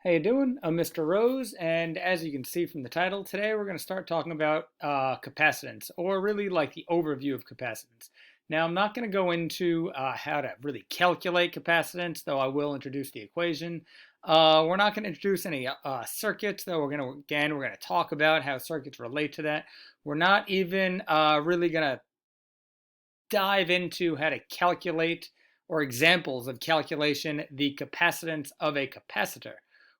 How you doing? I'm Mr. Rose, and as you can see from the title, today we're going to start talking about capacitance, or really like the overview of capacitance. Now, I'm not going to go into how to really calculate capacitance, though I will introduce the equation. We're not going to introduce any circuits, though we're going to talk about how circuits relate to that. We're not even really going to dive into how to calculate or examples of calculation the capacitance of a capacitor.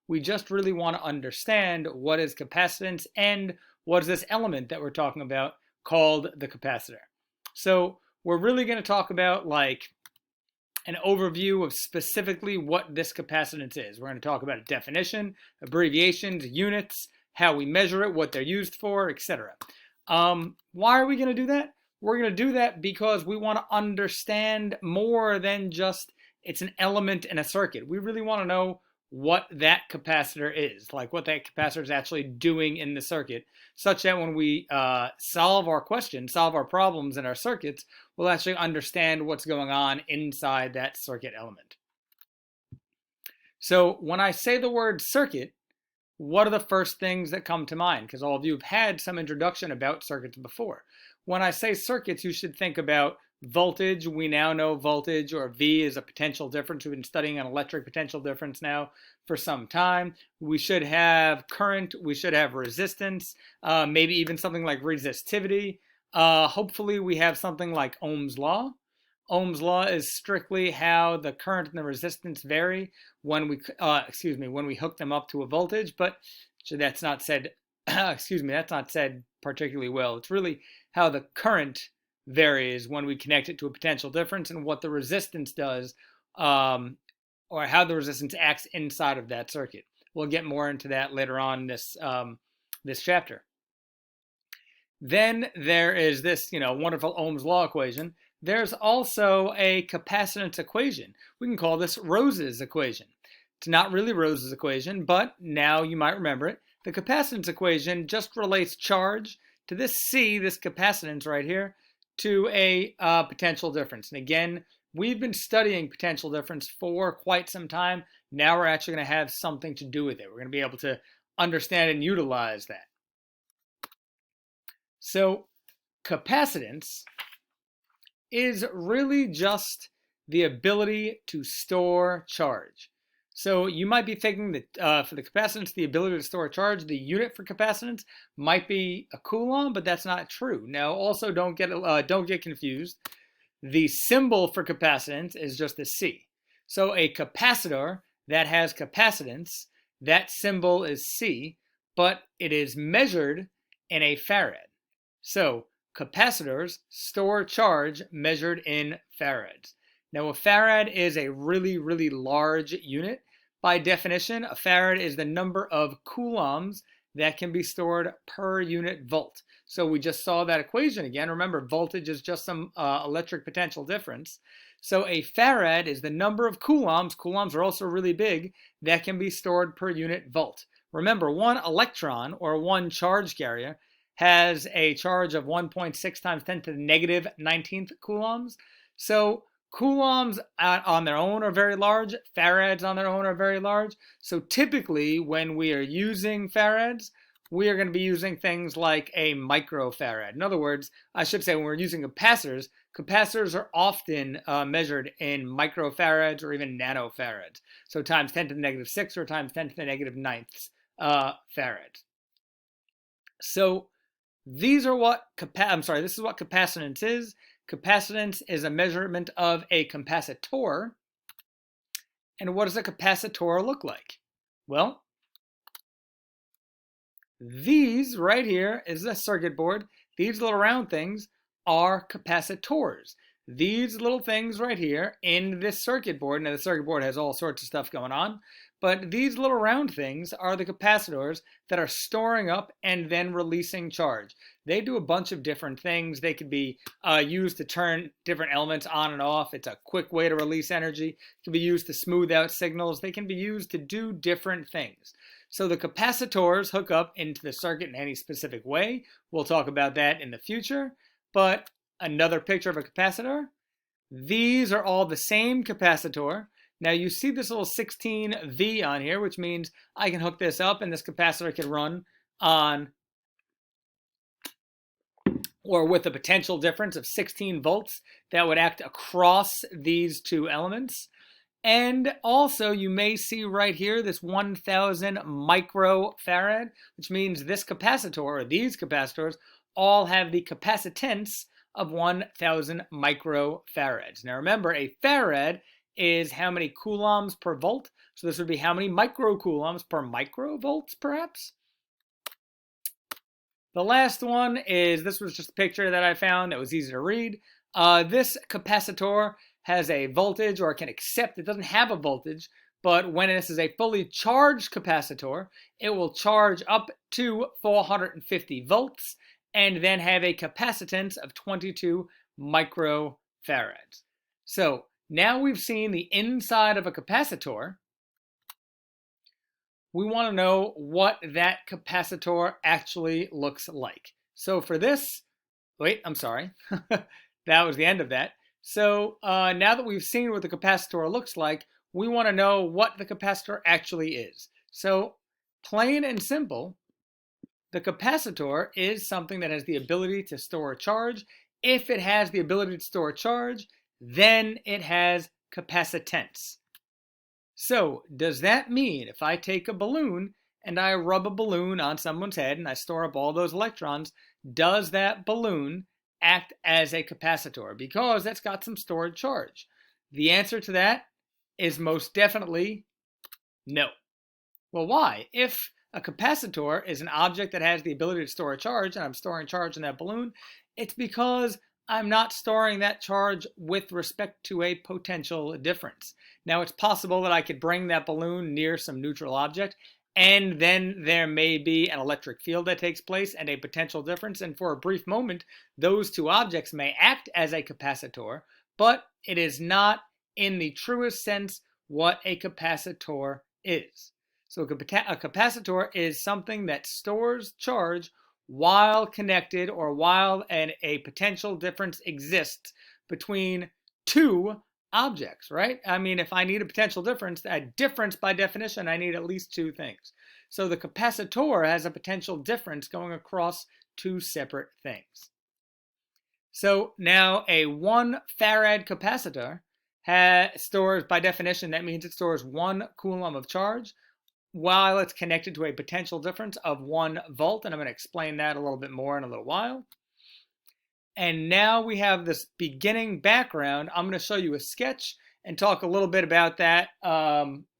We just really want to understand what is capacitance and what is this element that we're talking about called the capacitor. So we're really going to talk about like an overview of specifically what this capacitance is. We're going to talk about a definition, abbreviations, units, how we measure it, what they're used for, etc. Why are we going to do that? We're going to do that because we want to understand more than just it's an element in a circuit. We really want to know what that capacitor is, like what that capacitor is actually doing in the circuit, such that when we solve our questions, solve our problems in our circuits, we'll actually understand what's going on inside that circuit element. So when I say the word circuit, what are the first things that come to mind? Because all of you have had some introduction about circuits before. When I say circuits, you should think about voltage. We now know voltage, or V, is a potential difference. We've been studying an electric potential difference now for some time. We should have current. We should have resistance, maybe even something like resistivity. Hopefully we have something like Ohm's law. Ohm's law is strictly how the current and the resistance vary when we hook them up to a voltage, but that's not said, that's not said particularly well. It's really how the current varies when we connect it to a potential difference and what the resistance does, or how the resistance acts inside of that circuit. We'll get more into that later on in this chapter. Then there is this, wonderful Ohm's law equation. There's also a capacitance equation. We can call this Rose's equation. It's not really Rose's equation, but now you might remember it. The capacitance equation just relates charge to this C, this capacitance right here, to a potential difference. And again, we've been studying potential difference for quite some time. Now we're actually going to have something to do with it. We're going to be able to understand and utilize that. So capacitance is really just the ability to store charge. So you might be thinking that for the capacitance, the ability to store charge, the unit for capacitance might be a coulomb, but that's not true. Now, also don't get confused. The symbol for capacitance is just a C. So a capacitor that has capacitance, that symbol is C, but it is measured in a farad. So capacitors store charge measured in farads. Now, a farad is a really, really large unit. By definition, a farad is the number of coulombs that can be stored per unit volt. So we just saw that equation again. Remember, voltage is just some electric potential difference. So a farad is the number of coulombs. Coulombs are also really big that can be stored per unit volt. Remember, one electron, or one charge carrier, has a charge of 1.6 times 10 to the negative 19th coulombs. So coulombs on their own are very large. Farads on their own are very large. So typically when we are using farads, we are going to be using things like a microfarad. In other words, I should say when we're using capacitors, capacitors are often measured in microfarads or even nanofarads. So times 10 to the negative 6 or times 10 to the negative 9th farads. So this is what capacitance is. Capacitance is a measurement of a capacitor. And what does a capacitor look like? Well, these right here is a circuit board. These little round things are capacitors. These little things right here in this circuit board, now the circuit board has all sorts of stuff going on, but these little round things are the capacitors that are storing up and then releasing charge. They do a bunch of different things. They could be used to turn different elements on and off. It's a quick way to release energy. It can be used to smooth out signals. They can be used to do different things. So the capacitors hook up into the circuit in any specific way. We'll talk about that in the future. But another picture of a capacitor. These are all the same capacitor. Now you see this little 16V on here, which means I can hook this up and this capacitor can run on or with a potential difference of 16 volts that would act across these two elements. And also you may see right here this 1000 microfarad, which means this capacitor or these capacitors all have the capacitance of 1000 microfarads. Now remember, a farad is how many coulombs per volt. So this would be how many microcoulombs per microvolts, perhaps? The last one is, this was just a picture that I found that was easy to read. This capacitor has a voltage, or it can accept, it doesn't have a voltage, but when this is a fully charged capacitor, it will charge up to 450 volts and then have a capacitance of 22 microfarads. So now we've seen the inside of a capacitor. We want to know what that capacitor actually looks like. So for this, wait, I'm sorry. That was the end of that. So now that we've seen what the capacitor looks like, we want to know what the capacitor actually is. So plain and simple, the capacitor is something that has the ability to store a charge. If it has the ability to store a charge, then it has capacitance. So does that mean if I take a balloon and I rub a balloon on someone's head and I store up all those electrons, does that balloon act as a capacitor? Because that's got some stored charge. The answer to that is most definitely no. Well, why? If a capacitor is an object that has the ability to store a charge and I'm storing charge in that balloon, it's because I'm not storing that charge with respect to a potential difference. Now, it's possible that I could bring that balloon near some neutral object, and then there may be an electric field that takes place and a potential difference, and for a brief moment, those two objects may act as a capacitor, but it is not, in the truest sense, what a capacitor is. So a capacitor is something that stores charge while connected or while a potential difference exists between two objects, right? I mean, if I need a potential difference, that difference by definition, I need at least two things. So the capacitor has a potential difference going across two separate things. So now a 1 farad capacitor stores, by definition, that means it stores 1 coulomb of charge while it's connected to a potential difference of 1 volt, and I'm going to explain that a little bit more in a little while. And now we have this beginning background. I'm going to show you a sketch and talk a little bit about that,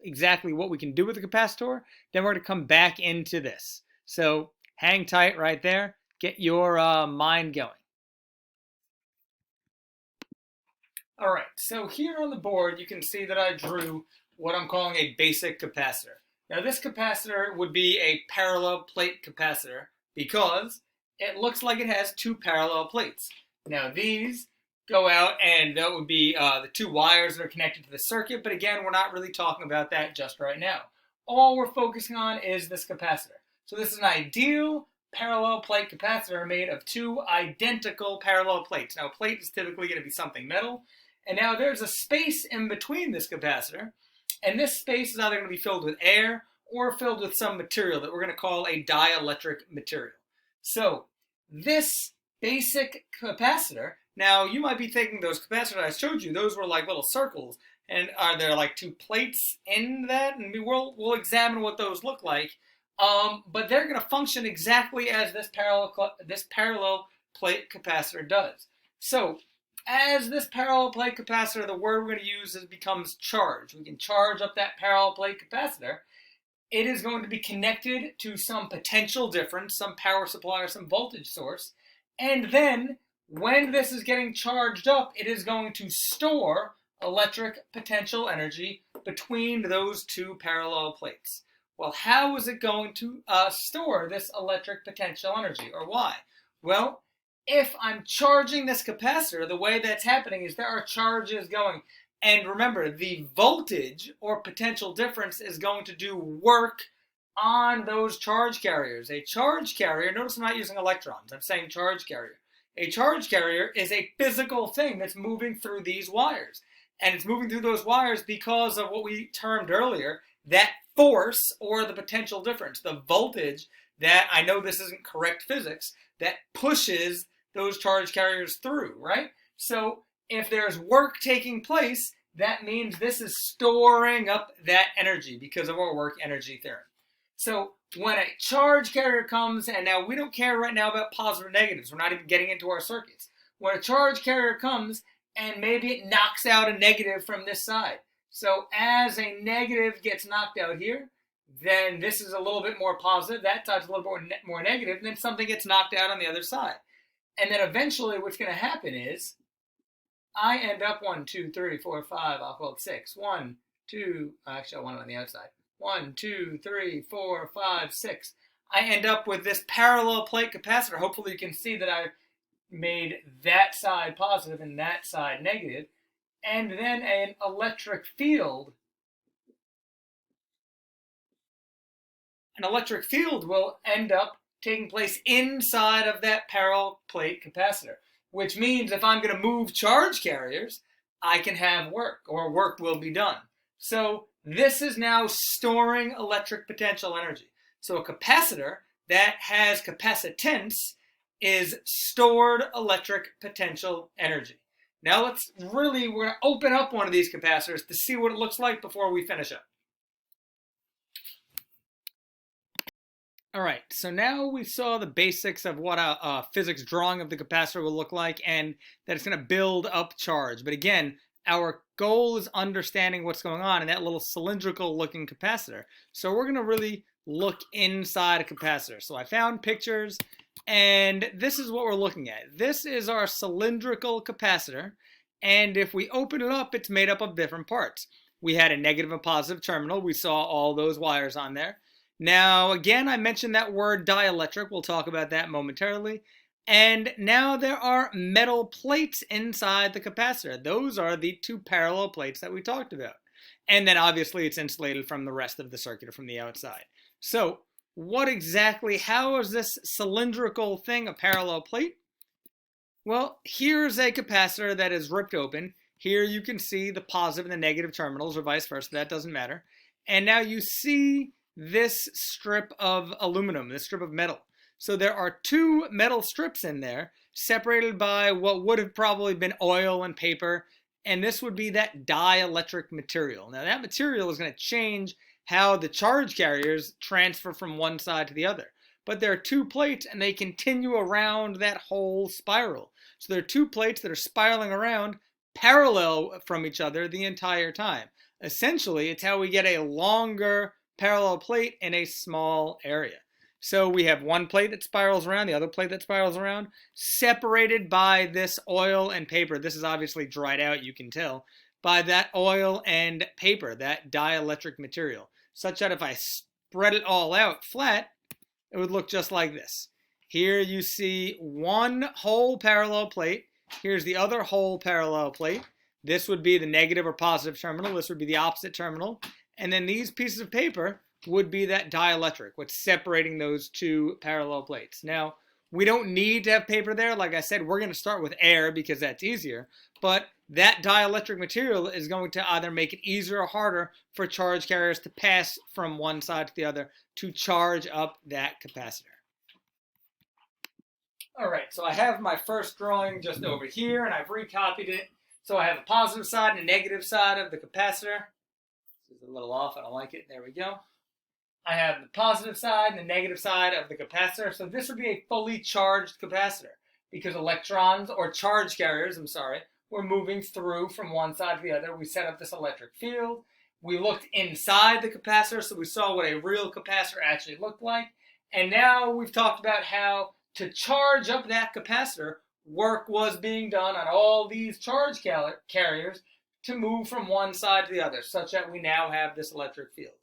exactly what we can do with the capacitor. Then we're going to come back into this. So hang tight right there. Get your mind going. All right, so here on the board, you can see that I drew what I'm calling a basic capacitor. Now this capacitor would be a parallel plate capacitor because it looks like it has two parallel plates. Now these go out and that would be the two wires that are connected to the circuit, but again, we're not really talking about that just right now. All we're focusing on is this capacitor. So this is an ideal parallel plate capacitor made of two identical parallel plates. Now a plate is typically going to be something metal, and now there's a space in between this capacitor. And this space is either going to be filled with air or filled with some material that we're going to call a dielectric material. So this basic capacitor, now you might be thinking those capacitors I showed you, those were like little circles. And are there like two plates in that? And we'll examine what those look like. But they're going to function exactly as this parallel plate capacitor does. So as this parallel plate capacitor, the word we're going to use becomes charge. We can charge up that parallel plate capacitor. It is going to be connected to some potential difference, some power supply or some voltage source. And then when this is getting charged up, it is going to store electric potential energy between those two parallel plates. Well, how is it going to store this electric potential energy, or why? Well, if I'm charging this capacitor, the way that's happening is there are charges going. And remember, the voltage or potential difference is going to do work on those charge carriers. A charge carrier, notice I'm not using electrons, I'm saying charge carrier. A charge carrier is a physical thing that's moving through these wires. And it's moving through those wires because of what we termed earlier, that force or the potential difference, the voltage that, I know this isn't correct physics, that pushes those charge carriers through, right? So if there's work taking place, that means this is storing up that energy because of our work energy theorem. So when a charge carrier comes, and now we don't care right now about positive or negatives, we're not even getting into our circuits. When a charge carrier comes, and maybe it knocks out a negative from this side. So as a negative gets knocked out here, then this is a little bit more positive, that side's a little bit more negative, and then something gets knocked out on the other side. And then eventually what's going to happen is, I end up 1, 2, 3, 4, 5, I'll call it 6. 1, 2, actually I want it on the outside. 1, 2, 3, 4, 5, 6. I end up with this parallel plate capacitor. Hopefully you can see that I've made that side positive and that side negative, and then an electric field. An electric field will end up taking place inside of that parallel plate capacitor, which means if I'm going to move charge carriers, I can have work, or work will be done. So this is now storing electric potential energy. So a capacitor that has capacitance is stored electric potential energy. Now we're going to open up one of these capacitors to see what it looks like before we finish up. All right, so now we saw the basics of what a physics drawing of the capacitor will look like, and that it's going to build up charge. But again, our goal is understanding what's going on in that little cylindrical looking capacitor. So we're going to really look inside a capacitor. So I found pictures, and this is what we're looking at. This is our cylindrical capacitor, and if we open it up, it's made up of different parts. We had a negative and positive terminal. We saw all those wires on there. Now, again, I mentioned that word dielectric. We'll talk about that momentarily. And now there are metal plates inside the capacitor. Those are the two parallel plates that we talked about. And then obviously it's insulated from the rest of the circuit or from the outside. So how is this cylindrical thing a parallel plate? Well, here's a capacitor that is ripped open. Here you can see the positive and the negative terminals, or vice versa. That doesn't matter. And now you see this strip of aluminum, this strip of metal. So there are two metal strips in there, separated by what would have probably been oil and paper, and this would be that dielectric material. Now that material is going to change how the charge carriers transfer from one side to the other. But there are two plates, and they continue around that whole spiral. So there are two plates that are spiraling around parallel from each other the entire time. Essentially, it's how we get a longer parallel plate in a small area. So we have one plate that spirals around, the other plate that spirals around, separated by this oil and paper. This is obviously dried out, you can tell, by that oil and paper, that dielectric material, such that if I spread it all out flat, it would look just like this. Here you see one whole parallel plate. Here's the other whole parallel plate. This would be the negative or positive terminal. This would be the opposite terminal. And then these pieces of paper would be that dielectric, what's separating those two parallel plates. Now, we don't need to have paper there. Like I said, we're going to start with air because that's easier. But that dielectric material is going to either make it easier or harder for charge carriers to pass from one side to the other to charge up that capacitor. All right, so I have my first drawing just over here, and I've recopied it. So I have a positive side and a negative side of the capacitor. This is a little off, I don't like it. There we go. I have the positive side and the negative side of the capacitor. So this would be a fully charged capacitor because electrons, or charge carriers, were moving through from one side to the other. We set up this electric field. We looked inside the capacitor, so we saw what a real capacitor actually looked like. And now we've talked about how to charge up that capacitor, work was being done on all these charge carriers to move from one side to the other, such that we now have this electric field.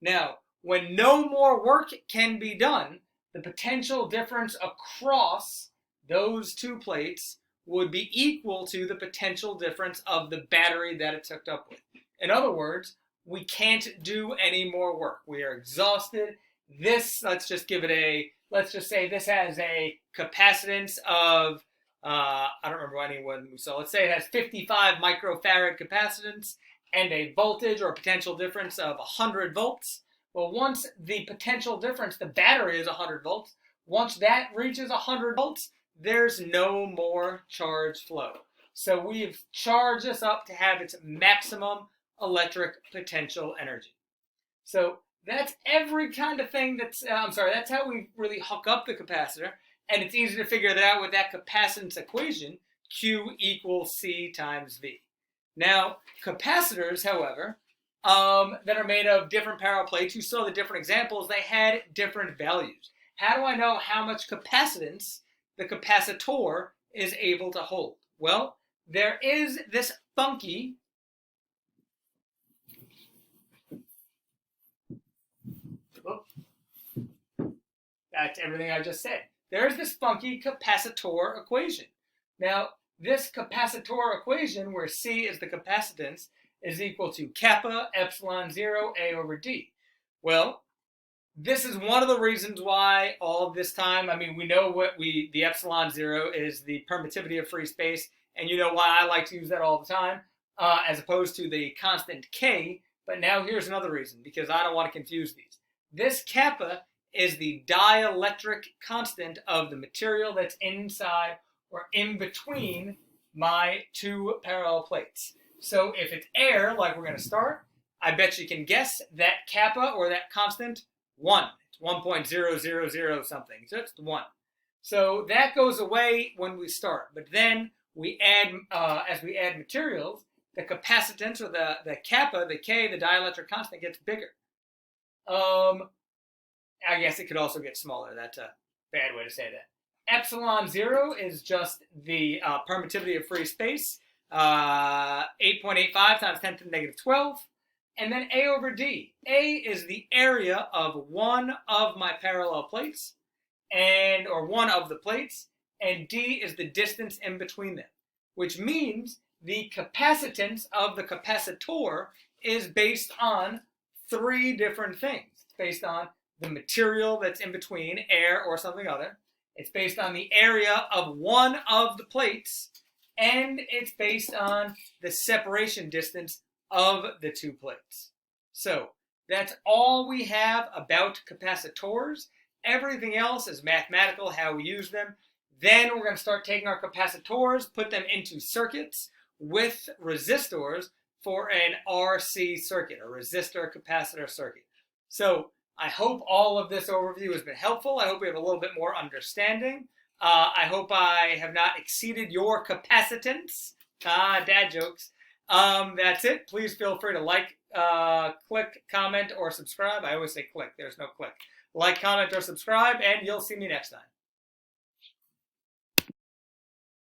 Now, when no more work can be done, the potential difference across those two plates would be equal to the potential difference of the battery that it's hooked up with. In other words, we can't do any more work. We are exhausted. This, let's just say this has a capacitance of I don't remember anyone. So let's say it has 55 microfarad capacitance and a voltage or potential difference of 100 volts. Well, once the potential difference, the battery is 100 volts. Once that reaches 100 volts, there's no more charge flow. So we've charged this up to have its maximum electric potential energy. So that's every kind of thing that's, that's how we really hook up the capacitor. And it's easy to figure that out with that capacitance equation, Q equals C times V. Now, capacitors, however, that are made of different parallel plates, you saw the different examples, they had different values. How do I know how much capacitance the capacitor is able to hold? Well, there is this funky that's everything I just said. There's this funky capacitor equation. Now, this capacitor equation, where C is the capacitance, is equal to kappa epsilon 0 A over D. Well, this is one of the reasons why all this time, we know the epsilon 0 is the permittivity of free space, and you know why I like to use that all the time, as opposed to the constant K, but now here's another reason, because I don't want to confuse these. This kappa is the dielectric constant of the material that's inside or in between my two parallel plates. So if it's air, like we're going to start, I bet you can guess that kappa, or that constant, 1. It's 1.000 something. So it's 1. So that goes away when we start. But then we add, as we add materials, the capacitance, or the kappa, the K, the dielectric constant, gets bigger. I guess it could also get smaller. That's a bad way to say that. Epsilon 0 is just the permittivity of free space, 8.85 times 10 to the negative 12. And then A over D. A is the area of one of my parallel plates, or one of the plates, and D is the distance in between them, which means the capacitance of the capacitor is based on 3 different things. It's based on the material that's in between, air or something other. It's based on the area of one of the plates, and it's based on the separation distance of the 2 plates. So that's all we have about capacitors. Everything else is mathematical, how we use them. Then we're going to start taking our capacitors, put them into circuits with resistors for an RC circuit, a resistor capacitor circuit. So I hope all of this overview has been helpful. I hope we have a little bit more understanding. I hope I have not exceeded your capacitance. Dad jokes. That's it. Please feel free to like, click, comment, or subscribe. I always say click. There's no click. Like, comment, or subscribe, and you'll see me next time.